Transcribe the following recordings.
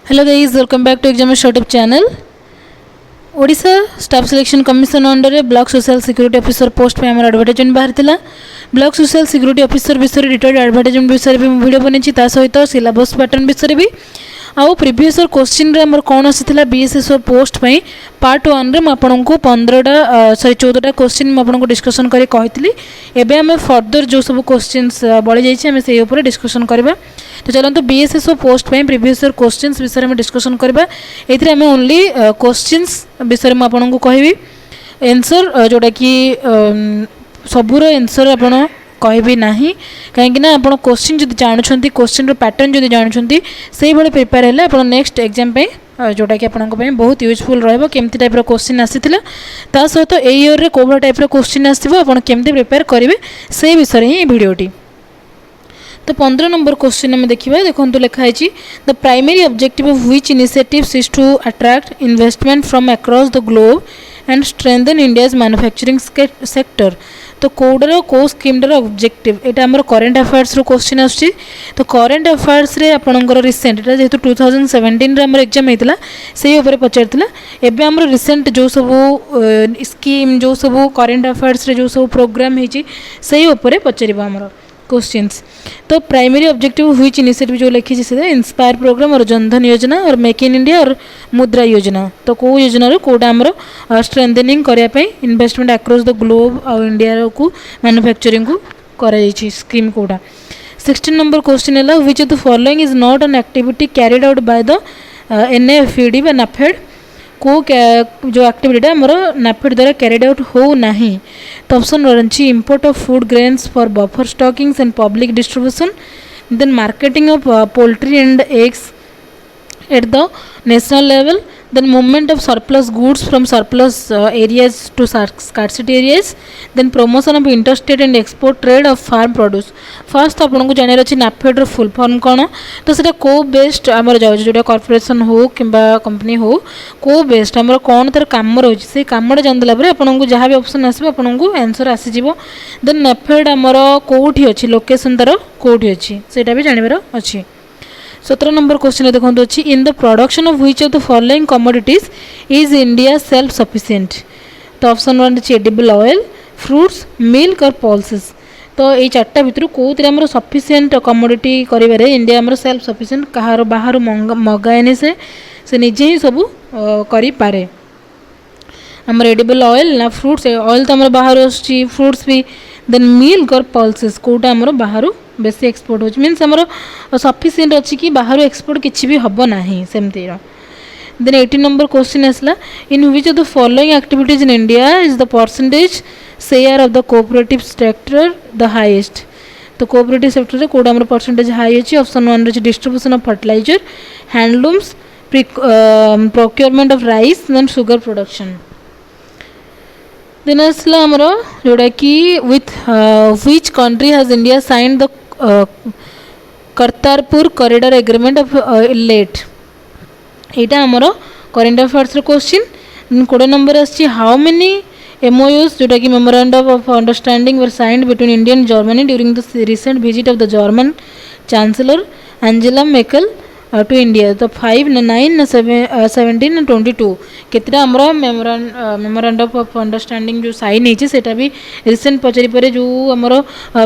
Hello guys, welcome back to Exam Short Up channel. Odisha staff selection commission under रे block social security officer post पे हमर advertisement बाहर थिला। Block social security officer विषय detailed advertisement विषय भी video बनेछि, ता सहित सिलेबस पैटर्न विषय भी आउ प्रीवियस क्वेश्चन रे हमर कोन आसीथिला बीएसएसओ पोस्ट पई पार्ट 1 रे म आपनको 14टा क्वेश्चन म आपनको डिस्कशन करी कहितली। एबे हम फर्दर जो सब क्वेश्चंस बळी जाइछि हम सेही ऊपर डिस्कशन करबा। तो चलंतु बीएसएसओ पोस्ट पई प्रीवियस क्वेश्चंस विषय में डिस्कशन करबा। एथिरे हम ओनली क्वेश्चंस विषय में आपनको कहबी आंसर जोटा कि सबूर आंसर आपण कहबी नाही, कहीं ना आप क्वेश्चन जब जानते क्वेश्चन पैटर्न जब जानते से भाई प्रिपेयर है आप नेक्स्ट एग्जाम पे जोटा कि आपको बहुत यूजफुल रमती टाइप क्वेश्चन आसाला ता सहित ए इयर रे कोबरा टाइप क्वेश्चन आमती प्रिपेयर करेंगे से विषय ही भिडियोटी। तो 15 नंबर क्वेश्चन में देखिए, देखो लिखाई the primary objective of which initiatives is to attract investment from across the globe and strengthen India's manufacturing sector. तो कोडर को स्कीमर ऑब्जेक्टिव यहाँ आम करेन्ट अफेयर्स रो क्वेश्चन आसुची। तो करेन्ट अफेयर्स रे आपनकर रिसेंट एटा जेहेतु 2017 रे हमर एग्जाम होइतिला सेही ऊपर पचारतिला। एबे हमर रिसेंट जो सब स्कीम जो सब करेन्ट अफेयर्स रे जो सब प्रोग्राम होइची सेही ऊपर पचारिबा हमर क्वेश्चंस। तो प्राइमरी ऑब्जेक्टिव व्हिच इनिशिएटिव जो लिखी से इंस्पायर प्रोग्राम और जनधन योजना और मेक इन इंडिया और मुद्रा योजना। तो कौ योजना कौटा आमर स्ट्रेंथनिंग करने इन्वेस्टमेंट अक्रॉस द ग्लोब और इंडिया को मैन्युफैक्चरिंग को कराई स्कीम कौटा। 16 नंबर क्वेश्चन है which of the following is not an activity carried out by the NAFED बा नाफेड को जो एक्टिविटी आमर नाफेड द्वारा कैरिड आउट हो नाही। तो ऑप्शन रही import of food grains for buffer stockings and public distribution, then marketing of poultry and eggs at the national level, then movement of surplus goods from surplus areas to scarcity areas, then promotion of interstate and export trade of farm produce। First आपको जानवर अच्छे NAFED full form कौन, तो सीटा को best आमर जाऊँ जोटा कॉर्पोरेशन हो कि कंपनी हो को बेस्ट आमर कौन तार कम रही से कमटा जानला आपको जहाँ भी ऑप्शन आसो आपको आंसर आसीज। देन नाफेड आमर कौटी अच्छी लोकेशन तार कौटी अच्छी सेटा भी जानवर अच्छी। 17 नंबर क्वेश्चन देखो अच्छी in the production of which of the following commodities is India self sufficient. तो ऑप्शन 1 अच्छी एडिबल ऑयल, फ्रूट्स, मिल्क और पल्सेस। तो ये चार्टा भितर कौन सफिशिएंट कमोडिटी कर इंडिया आमर सेल्फ सफिशिएंट कहार बाहर मगाएनि से निजे ही सब करें आमर एडिबल ऑयल ना फ्रूट्स ऑयल तो आमर बाहर आसुची फ्रूट्स भी, देन मिल्क और पल्सेस कौटा आमर बाहर बेसी एक्सपोर्ट हो मीन्स आमर सफिशिएंट अच्छी कि बाहर एक्सपोर्ट किसी भी हम ना सेमती। देन 18 नंबर क्वेश्चन आसला in which of the following activities in India is the percentage share of the cooperative sector the highest. तो कोऑपरेटिव सेक्टर कौटा आमर परसेंटेज हाई अच्छी। ऑप्शन 1 रही distribution of fertilizer, handlooms, procurement of rice, then sugar production. Then आसला आमर जोटा कि with which country has India signed the Kartarpur corridor agreement of late. यहाँ आमर करेन्ट अफेयर्स क्वेश्चन। 20 नंबर आसी हाउ मेनी MOUs जोटा कि memorandum of understanding were signed between India and Germany during the recent visit of the German chancellor Angela Merkel to India. तो 5 ना 9 ना 17 ना 22 केतटा आमर मेमोरेंडम ऑफ अंडरस्टैंडिंग जो sign होता भी रिसेंट पचारि पर जो आमर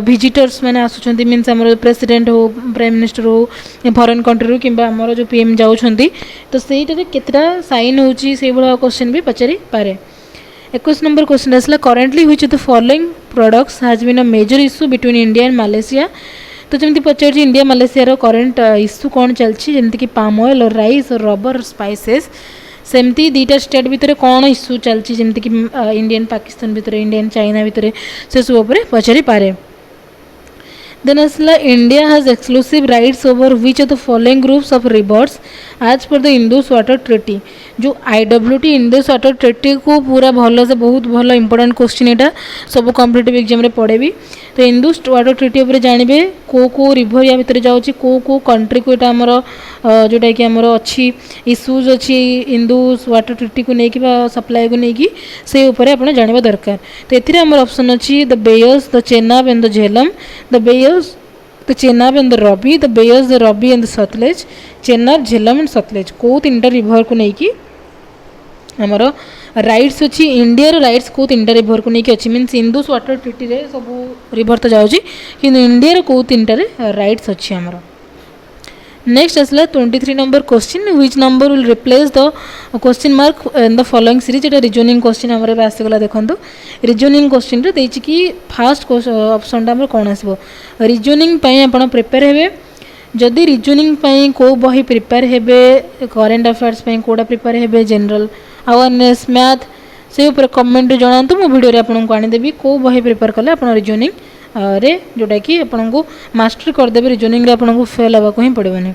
विजिटर्स मैंने आसुँच मीन्स आमर प्रेसिडेंट हो प्राइम मिनिस्टर हो फॉरेन कंट्री कि आमर जो PM जाऊँच तो सहीटा केतटा साइन होची से भाया क्वेश्चन भी पचारि पारे। 21 नंबर क्वेश्चन आसला currently which of the following products has been a major issue between India and Malaysia. तो जमी पचार इंडिया मालेशिया करेन्ट इश्यू कौन चलती जमीक कि पाम ऑयल और राइस और रबर और स्पाइसेस, सेमती दुईटा स्टेट भितर कौन इश्यू चलती जमीक कि इंडियन पाकिस्तान भितर इंडियन चाइना भितर से सब पचारि पारे। देन आसला India has exclusive rights over which of the following groups of rivers as per the Indus water treaty. जो IWT इंडस वाटर ट्रिटी को पूरा भल से बहुत भल इंपोर्टेंट क्वेश्चन यहाँ सब कॉम्पिटिटिव एग्जाम पड़े भी। तो इंडस वाटर ट्रिटी उपर जानवे को रिवर या भितर जाऊँगी को कंट्री को यहाँ आमर जोटा कि आमर अच्छी इश्यूज अच्छी इंडस वाटर ट्रिटी को लेकिन सप्लाई को लेकिन से उपर आप जानवा दरकार। तो ये आमर ऑप्शन अच्छी the Beas, the Chenab and the Jhelum. The Beas the Chenab and the Ravi, the Beas the Ravi and the Sutlej, Chenab Jhelum and Sutlej को 3टा रिवर को लेकिन आमर राइट्स अच्छी इंडिया राइट्स को 3टा रिवर को लेकिन अच्छी मीन्स इंदुस वाटर ट्रिटी रे सब रिवर तो जाऊँगी कि इंडिया को 3टारे राइट्स अच्छी आमर। नेक्स्ट आसला 23 number question, which number will replace the question mark in the following series. Etah reasoning question हमर आसीगला देखंतु रिजनिंग क्वेश्चन रे देछि कि फास्ट ऑप्शन टा हमर कोन आसीबो। रिजनिंग पई आपण प्रिपेयर हेबे, जदि रिजनिंग पई को बही प्रिपेयर हेबे, करेंट अफेयर्स पई कोडा प्रिपेयर हेबे, जनरल अवेयरनेस मैथ से ऊपर कमेंट जणांतु, मो वीडियो रे आपण को आनी देबी को बही प्रिपेयर कले आपण रिजनिंग रे जोटा कि आपन को मास्टर कर देबे, रिजनिंग रे आपन को फेल हवा को ही पड़बनी।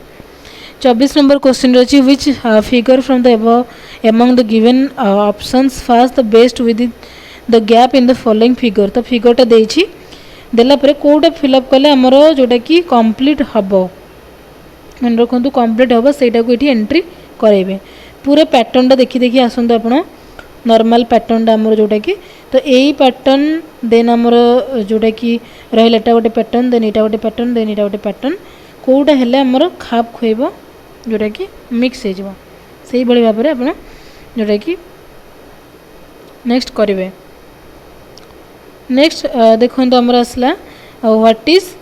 24 नंबर क्वेश्चन रही which figure from the above among the given options fast the best with the gap in the following figure. तो फिगरटा देछि देला परे कोडा फिलअप कले हमर जोटा कि कंप्लीट हबो, मन रखंतु कंप्लीट हबो सेटा को एठी एंट्री करेबे। पूरा पैटर्न देखि देखि आसंतु आपण नॉर्मल पैटर्न आमर जोटा कि तो यही पैटर्न देन आमर जोटा कि रहा गोटे पैटर्न देन यहाँ गोटे पैटर्न देन यहाँ गोटे पैटर्न कौटा हेले आमर खाप खुएब जोटा कि मिक्स हो से भाव में आप जोटा कि नेक्स्ट करेंगे। नेक्स्ट देखो आमर आसला what is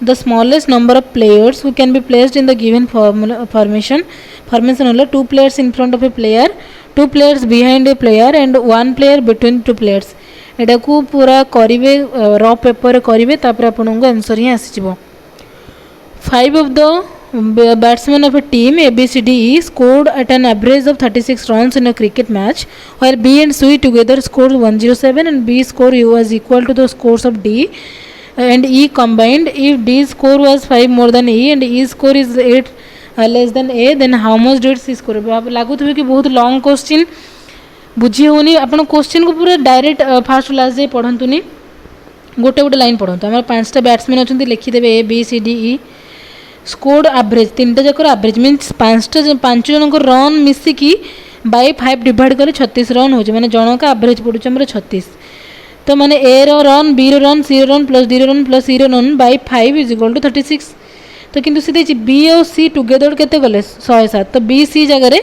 the smallest number of players who can be placed in the given formation. Formation होला 2 players in front of a player, 2 players behind a player and 1 player between 2 players। एटा को पूरा करिवे raw paper करिवे तापर आपन को answer ही आसी जिवो। 5 of the batsmen of a team ABCDE scored at an average of 36 runs in a cricket match, while B and C together scored 107 and B score was equal to the scores of D and E combined. If D score was 5 more than E and E score is 8 less than A, then how much did C score? अब लागू थे कि बहुत long question बुझी होनी, आपन question को पूरा डायरेक्ट फास्ट क्लास जे पढ़ंतुनी, गोटे गोटे लाइन पढ़ंतु। हमर 5टा बैट्समैन अछंती लिखिदेबे A B C D E scored average 3टा जाकर एवरेज मीन्स 5 जन को रन मिसिकी बाय 5 डिवाइड कले 36 रन हो माने जन का एवरेज पड़ुछ हमर 36। तो माने A रो रन B रो रन C रो रन प्लस D रो रन प्लस E रो run by 5 is equal to 36। तो किंतु से देछि B और C टुगेदर केते गले 107। तो B C जगह रे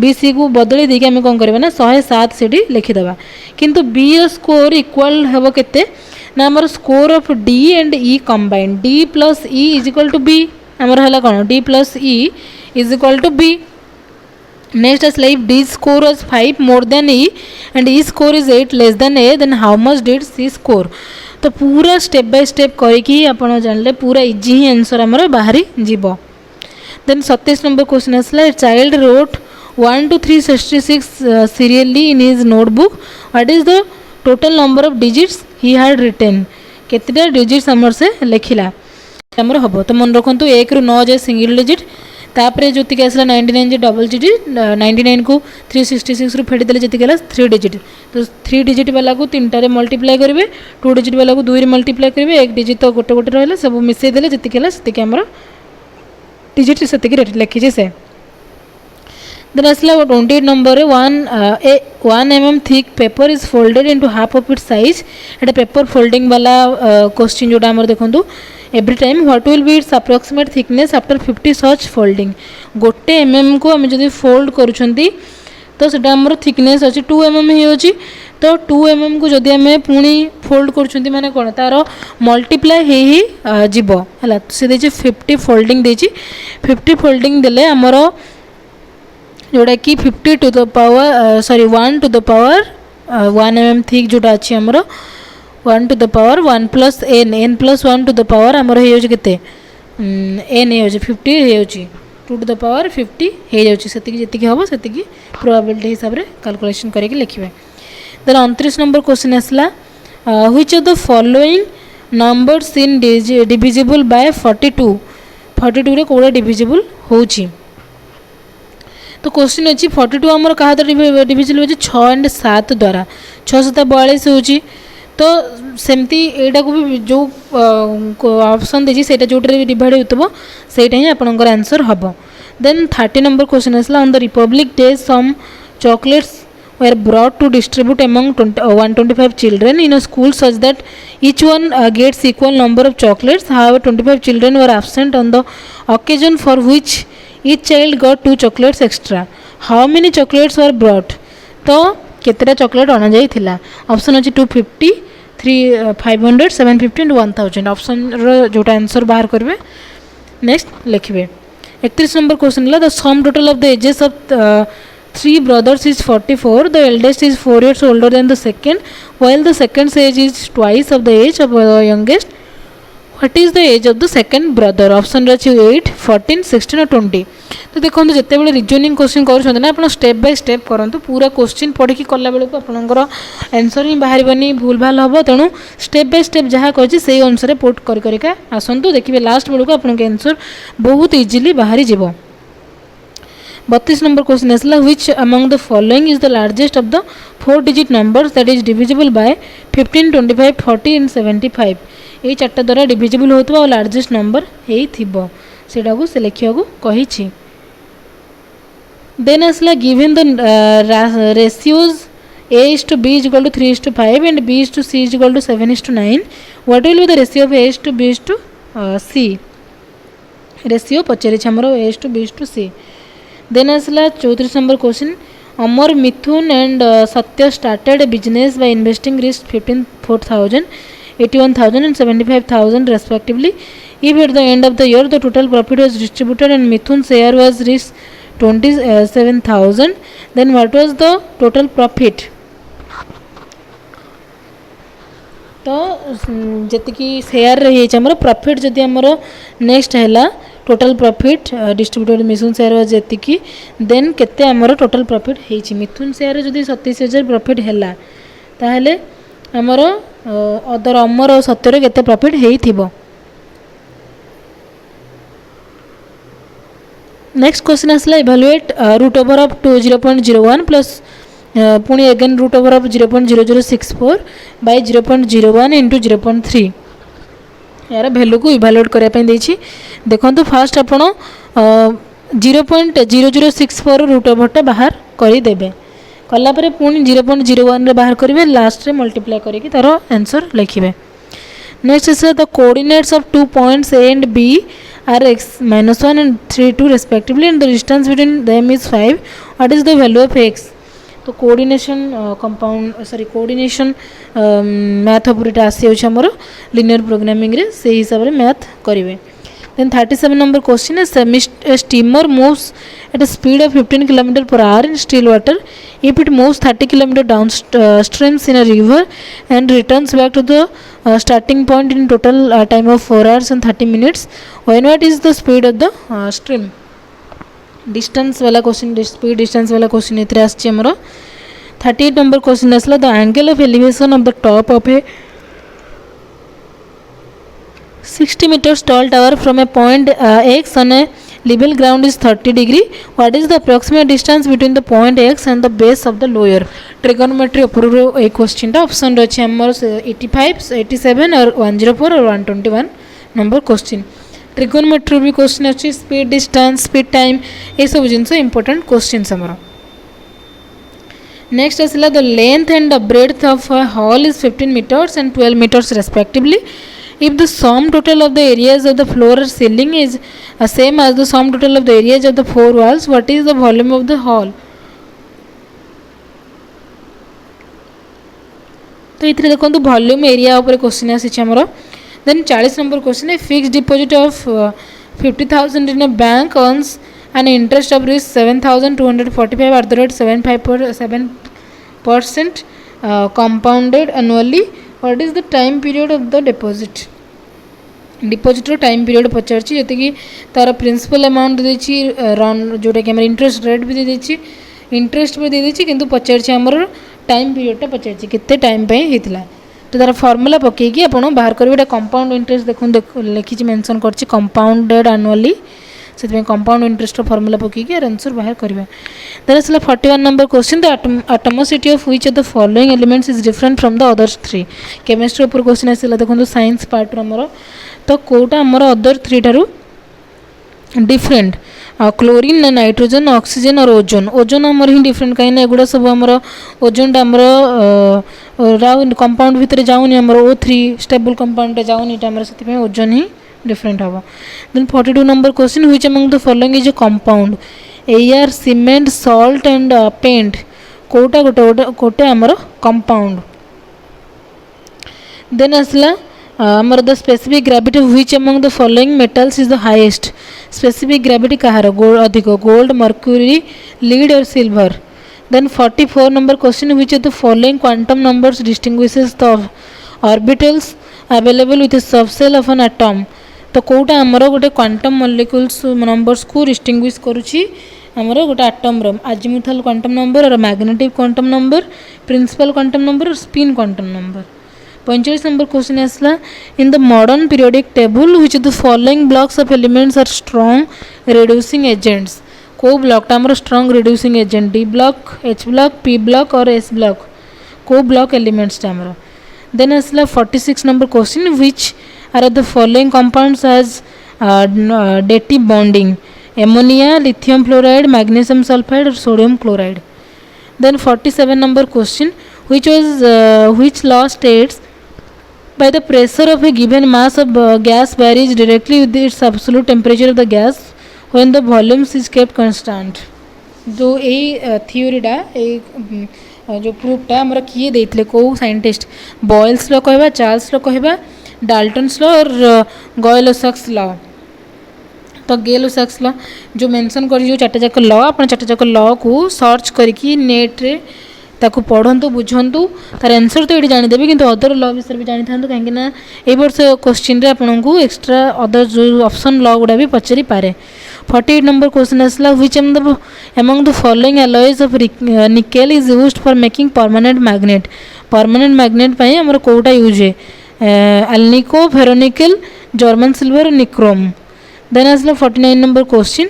B C को बदली देके हम कोन करबा ना 107 सेठी लिखि देबा। किंतु B स्कोर इक्वल हेबो केते ना हमर score of D and E combined, D plus E is equal to B हमर हला कोन D plus E is equal to B। Next आसला if D score was 5 more than E and E score is 8 less than A, then how much did C score. तो पूरा step by step करके आपण जानले पूरा easy ही answer हमर बाहरी जीवो। देन 27 नंबर क्वेश्चन आसला child road 1 to 366 serially in his notebook, what is the total number of digits he had written। केतेटा डिजिट्स हमर से लिखिला हमर हबो। तो मन रखंतु 1 रु 9 जे सिंगल डिजिट, तापरे जोति के आसला 99 जे डबल डिजिट, 99 को 366 रु फेडी देले जति गेला 3 डिजिट। तो 3 डिजिट वाला को 3टा रे मल्टीप्लाई करिवे, 2 डिजिट वाला को 2 रे मल्टीप्लाई करिवे, 1 डिजिट तो गोटे गोटे रहले सब मिसै देले जति गेला सति के हमर डिजिट सति के लिखि जे से। Then asla 28 number 1 mm thick paper is folded into half of its size। Etah paper folding वाला क्वेश्चन जोटा हमर देखंतु every time what will be its approximate thickness after 50 such folding। गोटे mm को हम जदि फोल्ड करूछंती तो सेटा हमर थिकनेस अछि 2 mm हे अछि। तो 2 mm को जदि हमें पुणी फोल्ड करूछंती माने कोन तार मल्टीप्लाई हे ही जीवो हला। से देछि 50 फोल्डिंग देछि, 50 फोल्डिंग देले हमर जोड़ा कि 50 to the power 1 to the power 1 mm thick जोटा अच्छी हमर 1 to the power 1 plus n plus 1 to the power हमर हे होछि केते n हे होछि 50 हे होछि 2 टू द पावर 50 हे होछि सेति जेति हबो सेति प्रोबेबिलिटी हिसाब रे कैलकुलेशन करके लिखिबे। देन 29 नंबर क्वेश्चन आसला which of the following numbers in divisible by 42 रे कोडा डिविजिबल होछि। तो क्वेश्चन अच्छी 42 आमर क्या डिविजिबल हो 6 एंड 7 द्वारा 6 7 42 होची। तो सेमती एटा को भी जो ऑप्शन देछि सेटा जोटरे डिवाइड होतबो सेटा ही आपनकर आंसर हबो। देन 30 नंबर क्वेश्चन आसला on the republic day some chocolates were brought to distribute among 125 children in a school such that each one gets equal number of chocolates. However, 25 children were absent on the occasion for which each child got 2 chocolates extra. How many chocolates were brought? तो केतेटा chocolate अना जाई थिला? Option अछि 250, 500, 750 and 1000. Option रो जोटा answer बाहर करबे next लिखबे. 31 number question ला the sum total of the ages of 3 brothers is 44. The eldest is 4 years older than the second, while the second's age is twice of the age of the youngest. What is the age of the second brother? Option रही 8, 14, 16 और 20. तो देखो जिते बड़े reasoning question कर आप step by step करूँ. पूरा क्वेश्चन पढ़ी कला बेलू आपंकर आंसर ही बाहर भूल भाल हम. तेणु स्टेप बाय स्टेप जहाँ कही से अनुसार पुट कर आसतु देखिए लास्ट बेलू आप आंसर बहुत इजिली बाहरी जीव. 32 नंबर क्वेश्चन आसला which among the following is the largest of the 4 digit numbers that is divisible by 15, 25, 40 and 75. ये चार्टा द्वारा डिविजिबल होता और लार्जेस्ट नंबर हो सेटा को से लिखा कही. देन आसला given the ratios a is to b is equal to 3 is to 5 and b is to c is equal to 7 is to 9. What will be the ratio of a is to b is to c? Ratio पचारे a is to b is to c. Then आसला 34 number question. Amar, Mithun and Satya started business by investing risk 54,000, 81,000 and 75,000 respectively. If at the end of the year the total profit was distributed and Mithun's share was reached 27,000, then what was the total profit? तो जी share रही है profit जदि आमर next है total profit distributed मिथुन share was जी then केते आमर टोटल प्रॉफिट है. मिथुन शेयर जदि 27,000 प्रॉफिट है ताहले आमर अदर अमर और सत्यर केते प्रॉफिट है. नेक्स्ट क्वेश्चन आसला evaluate root over of 0.01 plus पुणी again root over of 0.0064 by 0.01 into 0.3 यार भैल्यू को इभालुएट करने देखो. फास्ट आप 0.0064 रूट ओवरटा बाहर करदे कलापर पुणी 0.01 बाहर करेंगे लास्ट रे मल्टीप्लाई करके तार आंसर लिखे. Next is the coordinates of 2 points A and B are x -1 and 3, 2 respectively and the distance between them is 5. What is the value of x? तो कोऑर्डिनेशन कोऑर्डिनेशन मैथ उपरटा आसी आमर linear programming रे से हिसाब से math करेंगे. Then 37 number question is a steamer moves at a speed of 15 km per hour in still water. If it moves 30 km downstream in a river and returns back to the starting point in total time of 4 hours and 30 minutes, when what is the speed of the stream? Distance वाला question speed distance वाला question इतने आसछि हमरो. 38 number question आसला the angle of elevation of the top of A 60 meters tall tower from a point x on a level ground is 30 degree. What is the approximate distance between the point x and the base of the lower? Trigonometry ऊपर ए question टा option रही हमर 85, 87 और 104 और 121 number question. Trigonometry भी question अच्छी speed distance speed time ये सब जिनस इंपोर्टेंट क्वेश्चन हमर. नेक्स्ट आसला the length and the breadth of a hall is 15 meters and 12 meters respectively. If the sum total of the areas of the floor or ceiling is same as the sum total of the areas of the 4 walls, what is the volume of the hall? तो इतने देखो volume area ऊपर question आमर. Then 40 number question है fixed deposit of 50,000 in a bank earns an interest of risk 7,245 at the rate 7% compounded annually. What is the time period of the deposit? डिपोजिटर time period पचार जी तार principal amount देछि जोटा कि interest rate भी देछि इंटरेस्ट भी देछि किंतु पचार आमर टाइम पीरियडटा पचार केते टाइम पे होता. तो तार फॉर्मूला पकईकी आप बाहर करेंगे कंपाउंड इंटरेस्ट देखो लिखी मेंशन करछि कंपाउंडेड एनुअली से कंपाउंड इंटरेस्ट फॉर्मूला पकईकी आंसर बाहर करेंगे. देन आसला 41 number question the एटमोसिटी of which of the following elements is different from the others 3. Chemistry ऊपर क्वेश्चन आसला देखो साइंस पार्ट आमर तो कौटा आमर अदर 3 ठारू डिफरेंट क्लोरीन नाइट्रोजन ऑक्सीजन और ओजोन ओजोन आमर ही डिफरेंट कहीं एगुड़ा सब आमर ओजोन आमर कंपाउंड भितर जाऊनी आमर O3 स्टेबल कंपाउंड जाऊनी आमर से ओजोन ही डिफरेंट हम then 42 number question which among the following is a compound air cement salt and paint कोटा गोटे गोटे आमर कंपाउंड देन आसला आमर the specific gravity which among the following metals is the highest specific gravity कहार अधिक gold mercury lead और silver then 44 number question which of the following quantum numbers distinguishes the orbitals available with subshell of an atom तो कोटा आमर गोटे quantum molecules numbers को distinguish करुची आमर गोटे एटम रो अजीमुथल क्वांटम नंबर और magnetic quantum number principal quantum number और spin quantum number 45 number question आसला in the modern periodic table which the following blocks of elements are strong reducing agents को block आमर strong reducing agent D block H block P block और S block को block elements आमर then आसला 46 number question which are the following compounds has dative bonding ammonia lithium fluoride magnesium sulphide और sodium chloride then 47 number question which law states by the pressure of a given mass of gas varies directly with its absolute temperature of the gas when the volume is kept constant जो यही थ्योरीटा जो प्रूफटा आमर किए देते कौ scientist Boyle's law कहवा Charles law कहवा Dalton's law और गॉयलोसक्स लॉ तो गेलोसक्स लॉ जो मेंशन कर जो चार्टा जाक लॉ आप चार्टा जाक लॉ को सर्च करके नेट रे ताकू पढ़ंतु बुझंतु तार आंसर तो ये जानीदेवे कि अदर लॉ विषय भी जानी था कहीं ए वर्ष क्वेश्चन आपन को एक्सट्रा अदर जो ऑप्शन लॉ गुड़ा भी पचारि पारे 48 नंबर क्वेश्चन आसला which among the following alloys of nickel is used for making permanent magnet पाई हमर कोटा यूज है alnico ferronickel German silver nichrome then आसला 49 number question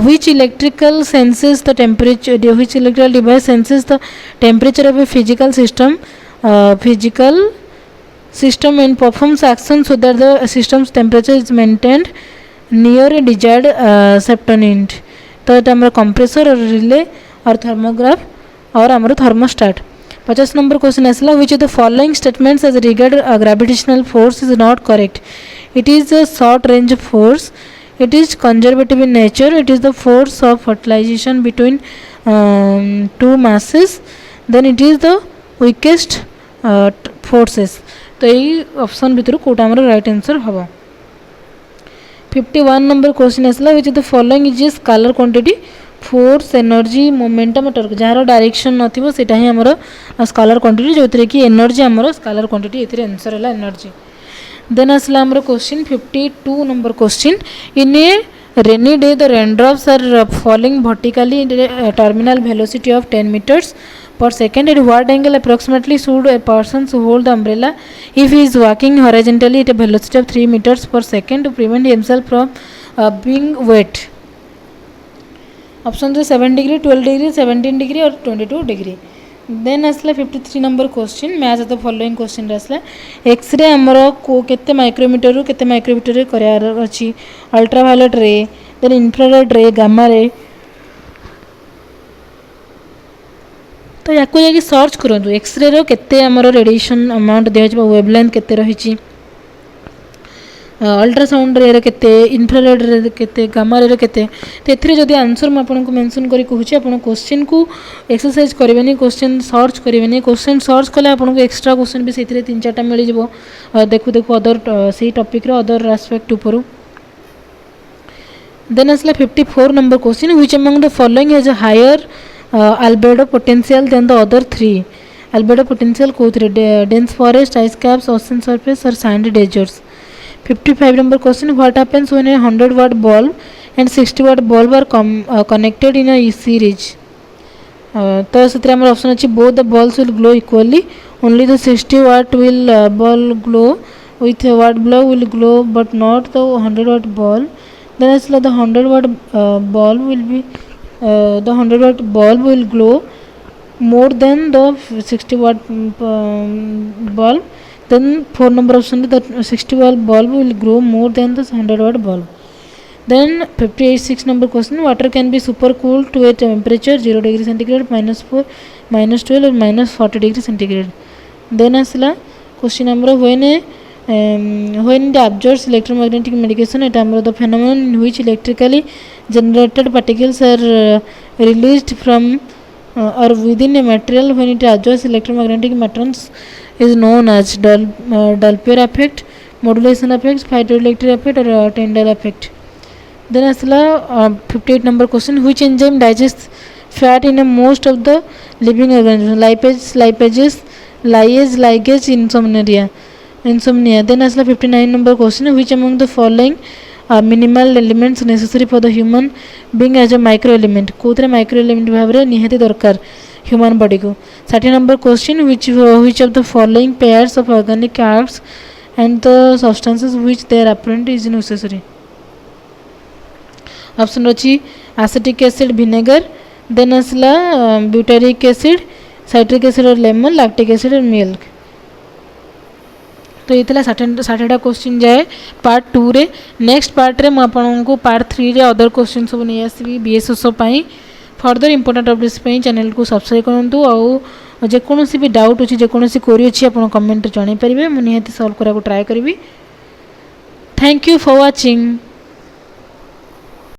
which electrical senses the temperature which electrical device senses the temperature of a physical system and performs action so that the system's temperature is maintained near a desired set point तो ये हमारा compressor और relay और thermograph और हमारा thermostat 50 number question आसला which of the following statements as regard gravitational force is not correct it is a short range force it is conservative in nature it is the force of fertilization between two masses then it is the weakest forces तो यही option भितर कोटा हमर right answer हबो 51 number question आसला which the following is scalar quantity force energy momentum torque जार direction नथिबो सेटा ही हमर स्केलर क्वांटिटी जोतरे कि एनर्जी हमर स्केलर क्वांटिटी एथिरे आंसर हला एनर्जी देन आसला हमर question 52 number question in a rainy day the raindrops are falling vertically terminal velocity of 10 meters per second at what angle approximately should a person hold the umbrella if he is walking horizontally at a velocity of 3 meters per second to prevent himself from being wet option 7 degree 12 degree 17 degree और 22 degree then आसला 53 number question match the following question आसला x ray आमर को केते micrometer केते micrometer करार अछि ultraviolet रे देन इंफ्रारेड रे गामा रे तो याको जाकि सर्च करंतु एक्सरे रो केते आमर रेडिएशन अमाउंट दिया छै वेवलेंथ केते रहिछि अल्ट्रासाउंड रे केते इंफ्रारेड रे केते गामा रे केते तो एथिरे जदि आंसर म आपन को मेंशन करी कहूछि आपन क्वेश्चन को एक्सरसाइज करबेनी क्वेश्चन सर्च करबेनी क्वेश्चन सर्च कले आपन को एक्स्ट्रा क्वेश्चन भी सेथिरे 3-4टा मिली जिवो देखु देखु अदर सेही टॉपिक रो अदर एस्पेक्ट ऊपर देन असला 54 number question which among the following has a higher albedo potential than the other three albedo potential कोथरे dense forest ice caps ocean surface or sandy deserts 55 number question what happens when a 100 watt bulb and 60 watt bulb are connected in a series तो से हमर option अछि both the bulbs will glow equally only the 60 watt will bulb glow with a watt bulb will glow but not the 100 watt bulb then as the 100 watt bulb will be the 100 watt bulb will glow more than the 60 watt bulb then 4 number option the 60 watt bulb will glow more than the 100 watt bulb Then 58 number question, water can be super cooled to a temperature 0 degree centigrade, -4, -12 or -40 degree centigrade. Then asla question number when it absorbs electromagnetic medication, it the phenomenon in which electrically generated particles are released from or within a material when it absorbs electromagnetic matrons is known as Doppler effect, modulation effect, photoelectric effect or Tyndall effect. Then asla 58 number question, which enzyme digests fat in a most of the living organisms? Lipases, lyase, ligase, insomnia. Then asla 59 number question, which among the following minimal elements necessary for the human being as a micro element? कोथरे micro element Bhavre निहाती दरकार human body को. 30 number question, which of the following pairs of organic carbs and the substances which they are apparent is necessary? Option अच्छी acetic acid, vinegar, then आसला butyric acid, citric acid और lemon, lactic acid और milk. तो ये 60टा question जाए part 2 रे. Next part रे आपको पार्ट 3 रे अदर क्वेश्चन सब नहीं आसबि बीएसएस पाई. फर्दर इंपोर्टेंट अपडेट्स पाई चैनल को सब्सक्राइब करंतु. आउ जेकोसी भी डाउट अच्छी जेकोसी क्वेरी अच्छी आप कमेंट जन पारे, मुझे निहाती सॉल्व करा ट्राए करी. Thank you for watching.